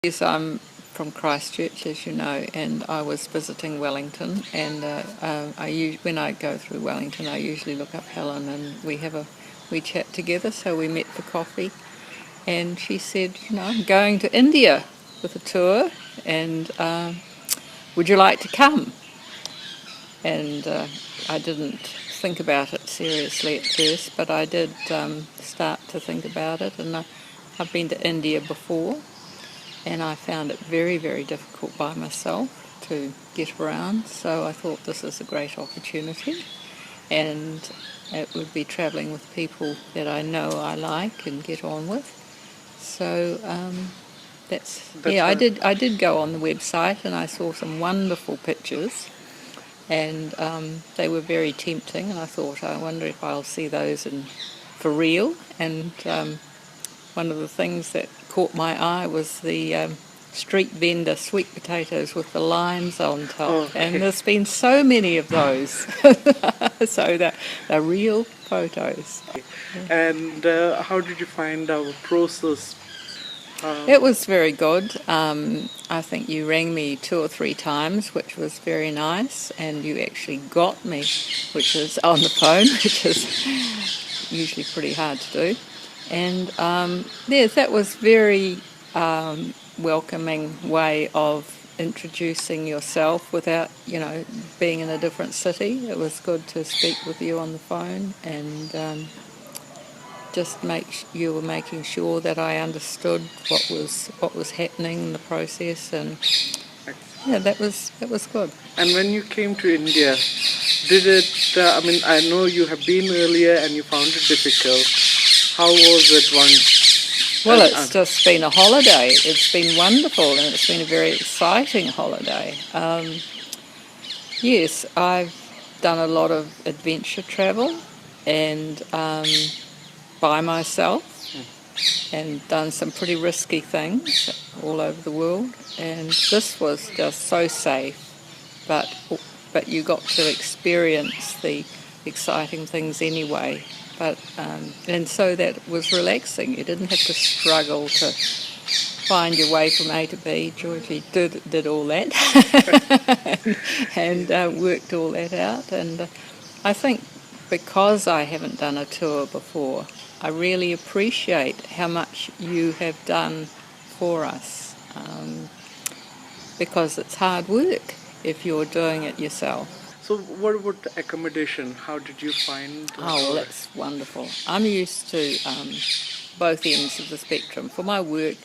Yes, I'm from Christchurch, as you know, and I was visiting Wellington. And when I go through Wellington, I usually look up Helen, and we chat together. So we met for coffee, and she said, I'm going to India with a tour, and would you like to come? And I didn't think about it seriously at first, but I did start to think about it, and I've been to India before. And I found it very, very difficult by myself to get around, so I thought this is a great opportunity, and it would be travelling with people that I know I like and get on with. So I did go on the website and I saw some wonderful pictures, and they were very tempting, and I thought, I wonder if I'll see those for real. And one of the things that caught my eye was the street vendor sweet potatoes with the limes on top. Oh, okay. And there's been so many of those. So they're real photos. And how did you find our process? It was very good. I think you rang me 2 or 3 times, which was very nice, and you actually got me, which is on the phone, which is usually pretty hard to do. And yes, that was very welcoming way of introducing yourself without, being in a different city. It was good to speak with you on the phone, and you were making sure that I understood what was happening in the process, and yeah, that was good. And when you came to India, did it? I know you have been earlier and you found it difficult. How was it once? Well, it's just been a holiday. It's been wonderful, and it's been a very exciting holiday. Yes, I've done a lot of adventure travel, and by myself, and done some pretty risky things all over the world. And this was just so safe, but you got to experience the exciting things anyway. And so that was relaxing. You didn't have to struggle to find your way from A to B. Joji did all that and worked all that out. And I think because I haven't done a tour before, I really appreciate how much you have done for us, because it's hard work if you're doing it yourself. So what about the accommodation? How did you find? Oh, well, that's wonderful. I'm used to both ends of the spectrum. For my work,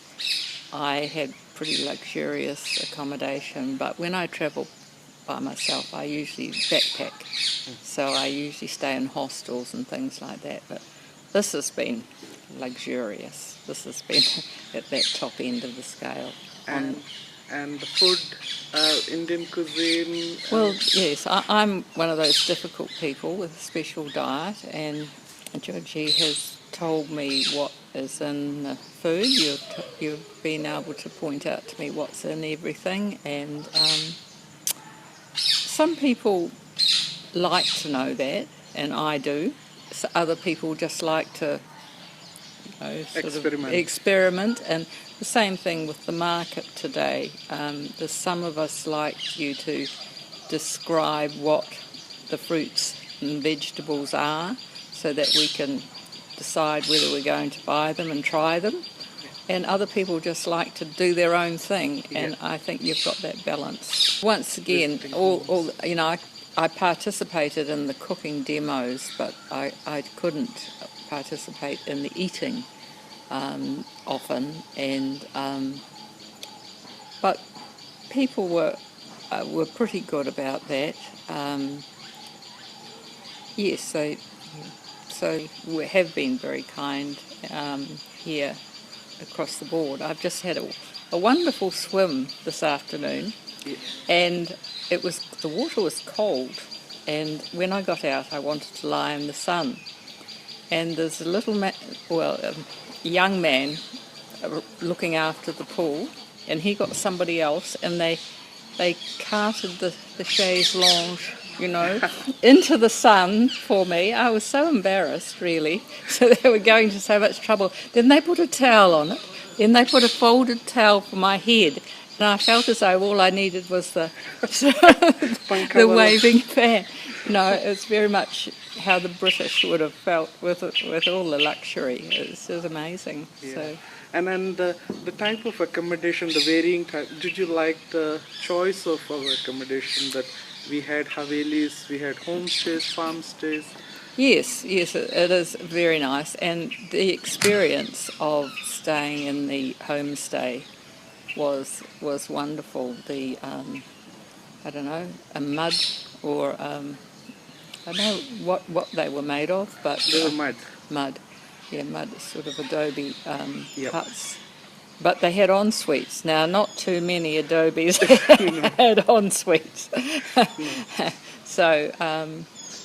I had pretty luxurious accommodation, but when I travel by myself, I usually backpack. So I usually stay in hostels and things like that. But this has been luxurious. This has been at that top end of the scale. And the food, Indian cuisine? Well, yes, I'm one of those difficult people with a special diet, and Joji has told me what is in the food. You've been able to point out to me what's in everything, and some people like to know that, and I do. So other people just like to experiment, and the same thing with the market today. There's some of us like you to describe what the fruits and vegetables are, so that we can decide whether we're going to buy them and try them. And other people just like to do their own thing, and I think you've got that balance. Once again, I participated in the cooking demos, but I couldn't participate in the eating often, and but people were pretty good about that. Yes, so we have been very kind here across the board. I've just had a wonderful swim this afternoon, and the water was cold, and when I got out I wanted to lie in the sun, and there's a young man looking after the pool, and he got somebody else, and they carted the chaise lounge into the sun for me. I was so embarrassed, really. So they were going to so much trouble. Then they put a towel on it. Then they put a folded towel for my head. And I felt as though all I needed was the waving fan. No, it's very much how the British would have felt with all the luxury. It was amazing. Yeah. So. And then the type of accommodation, the varying type, did you like the choice of our accommodation that we had Havelis, we had homestays, farm stays? Yes, it is very nice. And the experience of staying in the homestay was wonderful. The, I don't know, a mud or... I don't know what they were made of, but... They were mud. Mud. Yeah, mud, sort of adobe Yep. huts. But they had en-suites. Now, not too many adobes had en-suites. No. So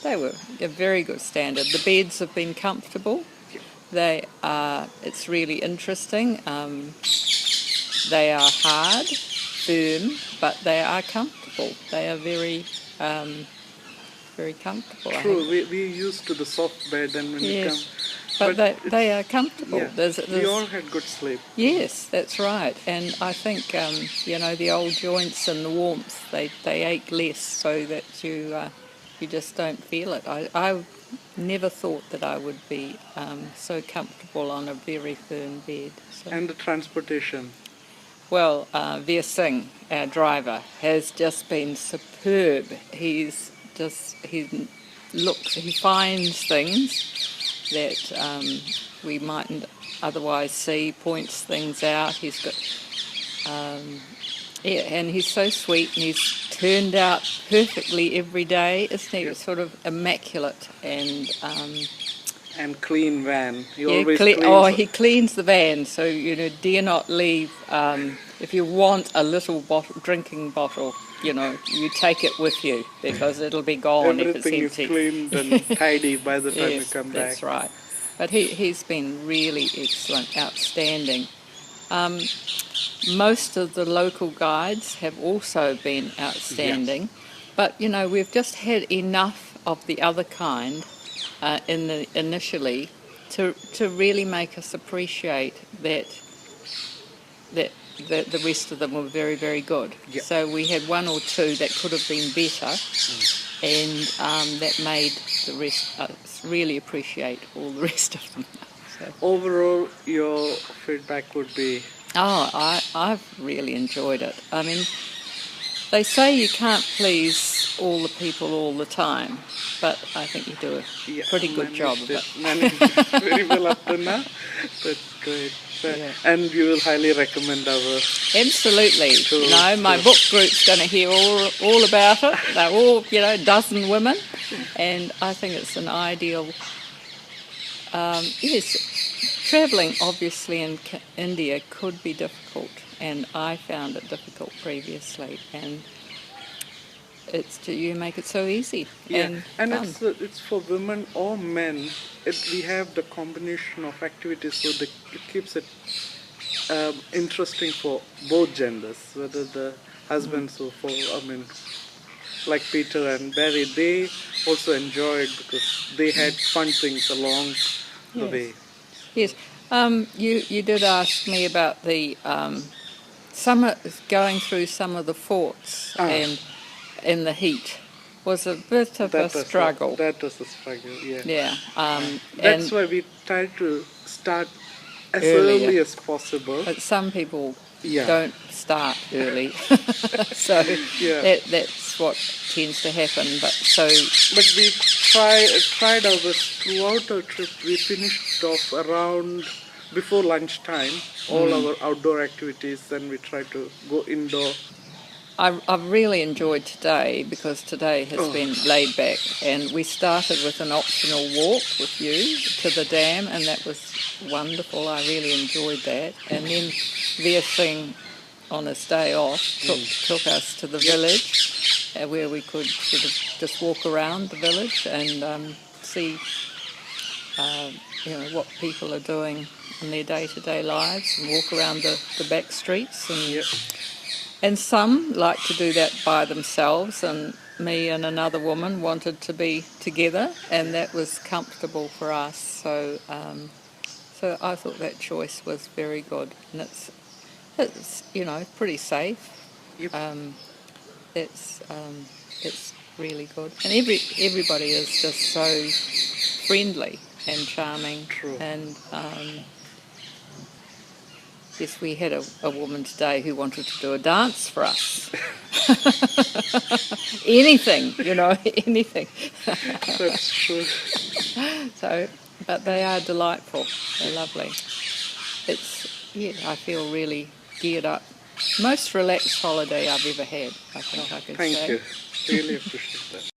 they were a very good standard. The beds have been comfortable. Yep. It's really interesting. They are hard, firm, but they are comfortable. They are very... very comfortable. True, we used to the soft bed, and when you come... But they are comfortable. Yeah, we all had good sleep. Yes, that's right. And I think, the old joints and the warmth, they ache less so that you just don't feel it. I never thought that I would be so comfortable on a very firm bed. So. And the transportation? Well, Veer Singh, our driver, has just been superb. He finds things that we mightn't otherwise see, points things out. He's got, and he's so sweet, and he's turned out perfectly every day, isn't he? It's sort of immaculate and clean van. He cleans the van, so dare not leave. If you want a little drinking bottle, you take it with you because it'll be gone if it's empty. Everything is cleaned and tidy by the time you come back. That's right. But he's been really excellent, outstanding. Most of the local guides have also been outstanding. Yeah. But, we've just had enough of the other kind initially to really make us appreciate that the rest of them were very, very good. Yep. So we had one or two that could have been better, and that made the rest really appreciate all the rest of them. So. Overall, your feedback would be? I've really enjoyed it. I mean, they say you can't please all the people all the time, but I think you do a pretty good job of it. Managed it very well up to now. That's great. Yeah. And you will highly recommend our... Absolutely. My book group's going to hear all about it. They're all, a dozen women, and I think it's an ideal... travelling, obviously, in India could be difficult, and I found it difficult previously, and you make it so easy. Yeah, and fun. It's for women or men. We have the combination of activities, so it keeps it interesting for both genders, whether the husbands like Peter and Barry, they also enjoyed because they had fun things along the way. Yes. You did ask me about the going through some of the forts and in the heat was a bit of a struggle. That was a struggle, yeah. Yeah. That's why we try to start as early as possible. But some people don't start early, so that's what tends to happen. But we tried our best throughout our trip. We finished off around before lunchtime, all our outdoor activities, then we tried to go indoor. I've really enjoyed today because today has been laid back, and we started with an optional walk with you to the dam, and that was wonderful. I really enjoyed that. And then Veer Singh, on his day off, took us to the village where we could sort of just walk around the village and see what people are doing in their day-to-day lives and walk around the back streets and And some like to do that by themselves, and me and another woman wanted to be together, and that was comfortable for us. So I thought that choice was very good, and it's pretty safe. Yep. It's really good, and everybody is just so friendly and charming. True. And yes, we had a woman today who wanted to do a dance for us. Anything, anything. That's true. So, but they are delightful. They're lovely. I feel really geared up. Most relaxed holiday I've ever had, I think I could Thank say. you. Really appreciate that.